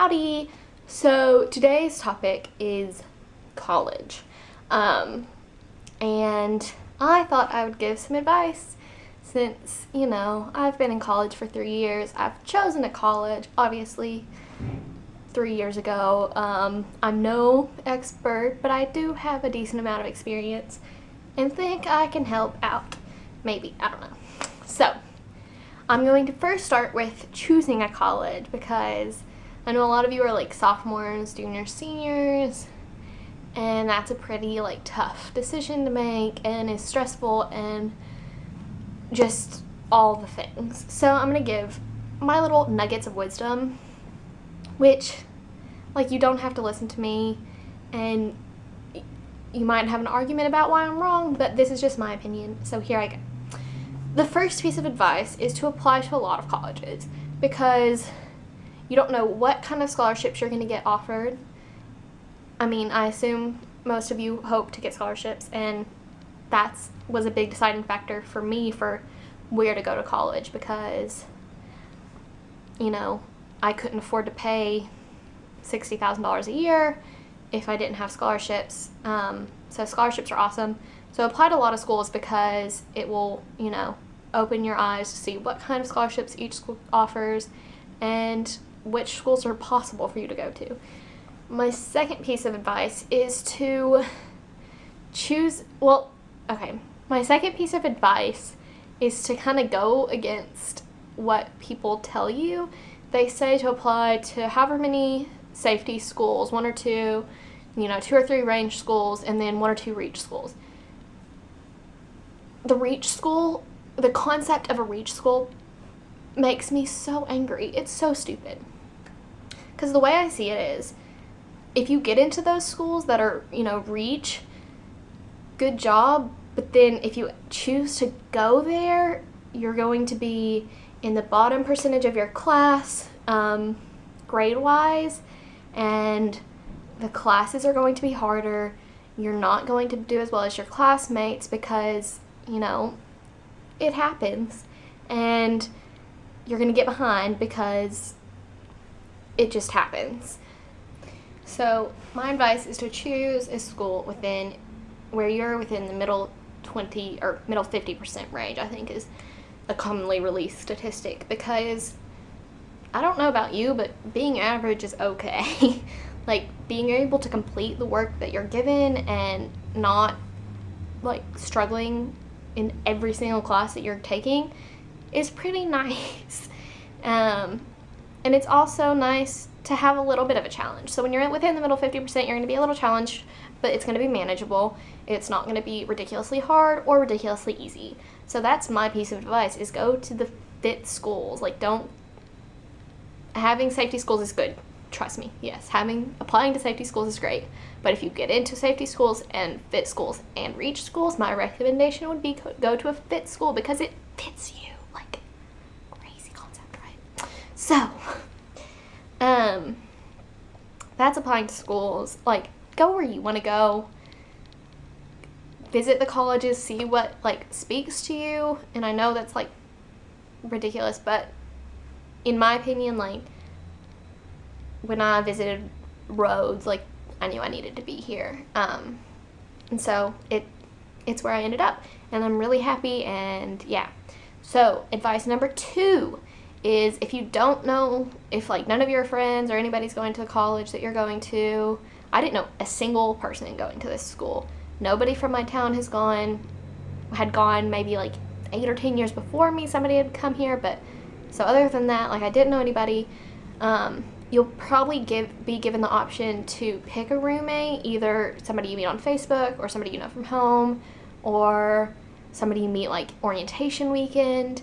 Howdy! So today's topic is college. And I thought I would give some advice since, I've been in college for 3 years. I've chosen a college, obviously, 3 years ago. I'm no expert, but I do have a decent amount of experience and think I can help out. Maybe, I don't know. So, I'm going to first start with choosing a college because I know a lot of you are like sophomores, juniors, seniors, and that's a pretty tough decision to make and is stressful and just all the things. So I'm going to give my little nuggets of wisdom, which you don't have to listen to me and you might have an argument about why I'm wrong, but this is just my opinion. So here I go. The first piece of advice is to apply to a lot of colleges because you don't know what kind of scholarships you're going to get offered. I mean, I assume most of you hope to get scholarships, and that was a big deciding factor for me for where to go to college because, I couldn't afford to pay $60,000 a year if I didn't have scholarships. So scholarships are awesome. So apply to a lot of schools because it will, open your eyes to see what kind of scholarships each school offers and which schools are possible for you to go to. My second piece of advice is to my second piece of advice is to kind of go against what people tell you. They say to apply to however many safety schools, 1 or 2, 2 or 3 range schools, and then 1 or 2 reach schools. The concept of a reach school makes me so angry. It's so stupid. Because the way I see it is, if you get into those schools that are, reach, good job, but then if you choose to go there, you're going to be in the bottom percentage of your class, grade-wise, and the classes are going to be harder. You're not going to do as well as your classmates because, it happens, and you're going to get behind because it just happens. So my advice is to choose a school where you're within the middle 20 or middle 50% range, I think is a commonly released statistic, because I don't know about you, but being average is okay. Being able to complete the work that you're given and not struggling in every single class that you're taking is pretty nice. And it's also nice to have a little bit of a challenge. So when you're within the middle 50%, you're going to be a little challenged, but it's going to be manageable. It's not going to be ridiculously hard or ridiculously easy. So that's my piece of advice, is go to the fit schools. Having safety schools is good. Trust me, yes, applying to safety schools is great. But if you get into safety schools and fit schools and reach schools, my recommendation would be go to a fit school because it fits you. Crazy concept, right? So, that's applying to schools. Go where you want to go. Visit the colleges, see what, speaks to you. And I know that's, ridiculous, but in my opinion, when I visited Rhodes, I knew I needed to be here. And so it's where I ended up. And I'm really happy, and yeah. So, advice number 2 is, if you don't know, if none of your friends or anybody's going to the college that you're going to, I didn't know a single person going to this school. Nobody from my town had gone maybe 8 or 10 years before me. Somebody had come here, but so other than that, I didn't know anybody. You'll probably be given the option to pick a roommate, either somebody you meet on Facebook or somebody you know from home, or somebody you meet orientation weekend.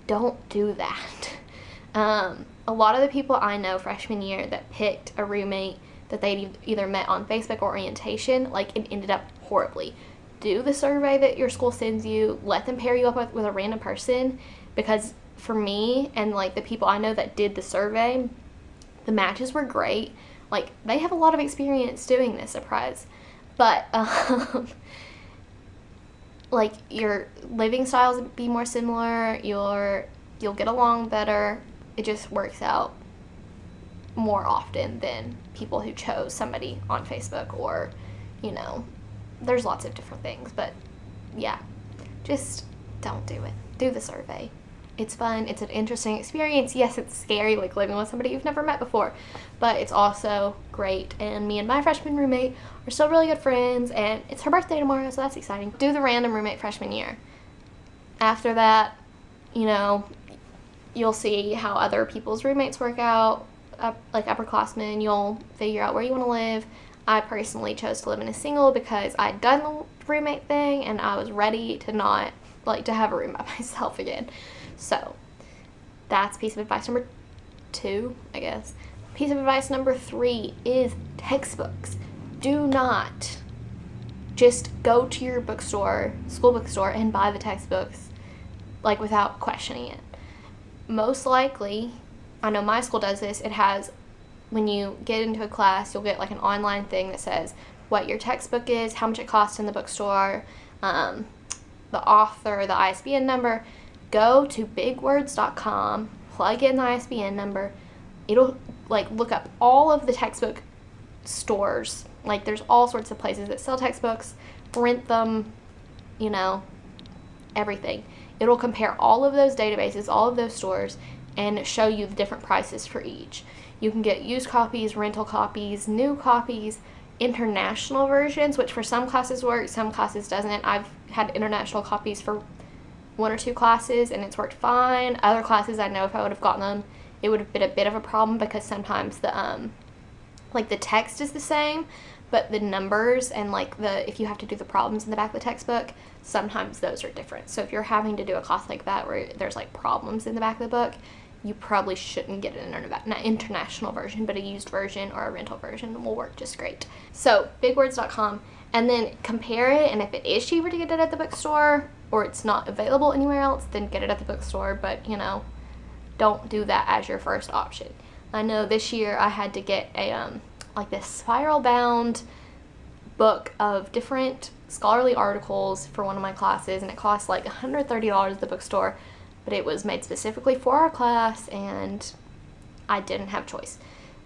Don't do that. A lot of the people I know freshman year that picked a roommate that they'd either met on Facebook or orientation, it ended up horribly. Do the survey that your school sends you. Let them pair you up with a random person, because for me and the people I know that did the survey, the matches were great. They have a lot of experience doing this, surprise. But, your living styles be more similar, you'll get along better. It just works out more often than people who chose somebody on Facebook, or, you know, there's lots of different things. But yeah, just don't do it. Do the survey. It's fun. It's an interesting experience. Yes, it's scary, like living with somebody you've never met before, but it's also great. And me and my freshman roommate are still really good friends, and it's her birthday tomorrow, so that's exciting. Do the random roommate freshman year. After that, you know, you'll see how other people's roommates work out, like upperclassmen. You'll figure out where you want to live. I personally chose to live in a single because I'd done the roommate thing, and I was ready to not, like, to have a room by myself again. So that's piece of advice number 2, I guess. Piece of advice number 3 is textbooks. Do not just go to your bookstore, school bookstore, and buy the textbooks, like, without questioning it. Most likely, I know my school does this, it has, when you get into a class, you'll get like an online thing that says what your textbook is, how much it costs in the bookstore, the author, the ISBN number. Go to bigwords.com, plug in the ISBN number. It'll, like, look up all of the textbook stores. Like, there's all sorts of places that sell textbooks, rent them, you know, everything. It'll compare all of those databases, all of those stores, and show you the different prices for each. You can get used copies, rental copies, new copies, international versions, which for some classes work, some classes doesn't. I've had international copies for 1 or 2 classes, and it's worked fine. Other classes, I know if I would have gotten them, it would have been a bit of a problem, because sometimes the like, the text is the same, but the numbers and, like, if you have to do the problems in the back of the textbook, sometimes those are different. So if you're having to do a class like that where there's, like, problems in the back of the book, you probably shouldn't get an international version, but a used version or a rental version will work just great. So bigwords.com, and then compare it, and if it is cheaper to get it at the bookstore, or it's not available anywhere else, then get it at the bookstore. But, you know, don't do that as your first option. I know this year I had to get a like this spiral bound book of different scholarly articles for one of my classes, and it cost like $130 at the bookstore, but it was made specifically for our class, and I didn't have choice,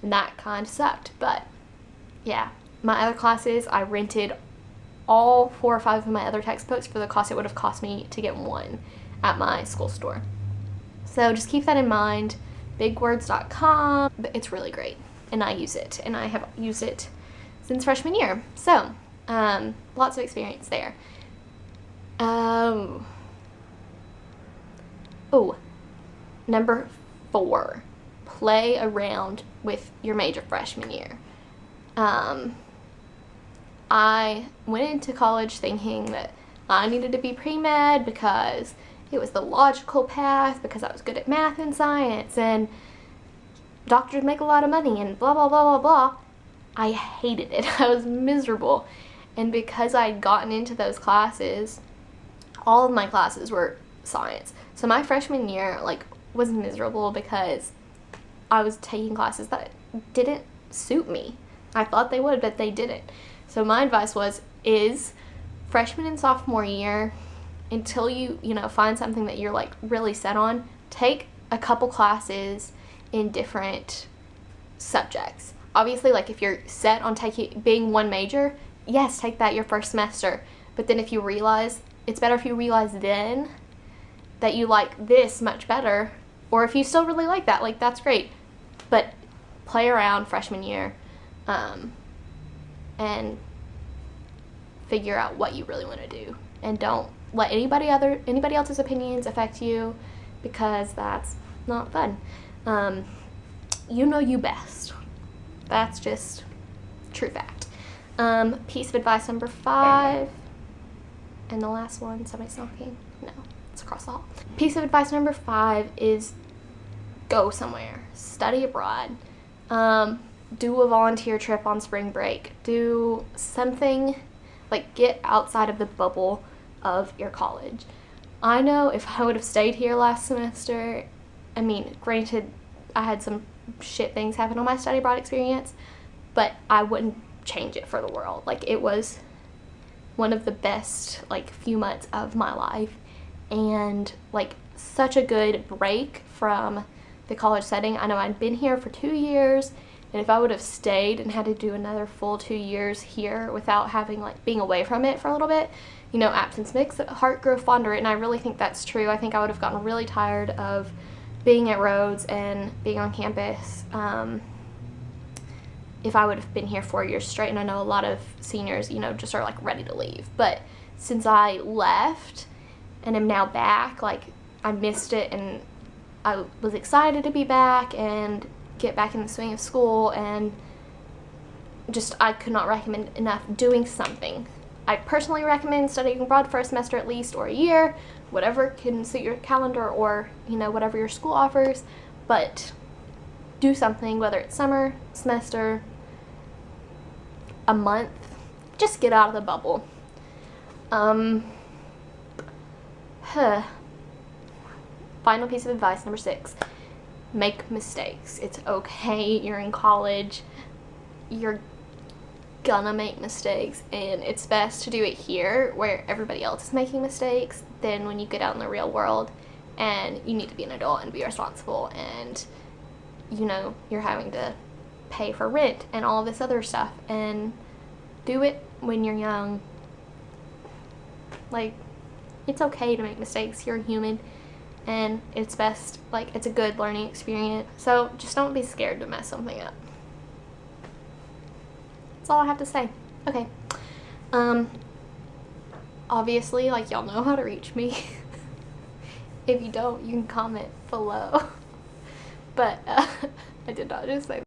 and that kind of sucked. But yeah, my other classes, I rented all 4 or 5 of my other textbooks for the cost it would have cost me to get one at my school store. So just keep that in mind. Bigwords.com, it's really great, and I use it, and I have used it since freshman year. So lots of experience there. Number 4, play around with your major freshman year. I went into college thinking that I needed to be pre-med because it was the logical path, because I was good at math and science, and doctors make a lot of money, and blah, blah, blah, blah, blah. I hated it. I was miserable. And because I'd gotten into those classes, all of my classes were science. So my freshman year, like, was miserable because I was taking classes that didn't suit me. I thought they would, but they didn't. So my advice is freshman and sophomore year, until you find something that you're, like, really set on, take a couple classes in different subjects. Obviously, like, if you're set on being one major, yes, take that your first semester. But then if you realize, it's better if you realize then that you like this much better, or if you still really like that, like, that's great. But play around freshman year, and figure out what you really want to do, and don't let anybody else's opinions affect you, because that's not fun. You know you best. That's just true fact. Piece of advice number 5, and the last one, somebody's knocking? No, it's across the hall. Piece of advice number 5 is go somewhere. Study abroad. Do a volunteer trip on spring break. Do something, like, get outside of the bubble of your college. I know if I would have stayed here last semester, I mean, granted, I had some shit things happen on my study abroad experience, but I wouldn't change it for the world. Like, it was one of the best, like, few months of my life, and, like, such a good break from the college setting. I know I'd been here for 2 years, and if I would have stayed and had to do another full 2 years here without having, like, being away from it for a little bit, you know, absence makes the heart grow fonder, and I really think that's true. I think I would have gotten really tired of being at Rhodes and being on campus if I would have been here 4 years straight. And I know a lot of seniors, you know, just are, like, ready to leave. But since I left and am now back, like, I missed it, and I was excited to be back and get back in the swing of school, and just, I could not recommend enough doing something. I personally recommend studying abroad for a semester at least, or a year, whatever can suit your calendar, or, you know, whatever your school offers, but do something, whether it's summer, semester, a month. Just get out of the bubble. Final piece of advice, number 6. Make mistakes. It's okay. You're in college. You're gonna make mistakes, and it's best to do it here where everybody else is making mistakes than when you get out in the real world and you need to be an adult and be responsible, and, you know, you're having to pay for rent and all this other stuff. And do it when you're young. Like, it's okay to make mistakes. You're human, and it's best, like, it's a good learning experience. So just don't be scared to mess something up. That's all I have to say. Okay. Obviously, like, y'all know how to reach me. If you don't, you can comment below. But I did not just say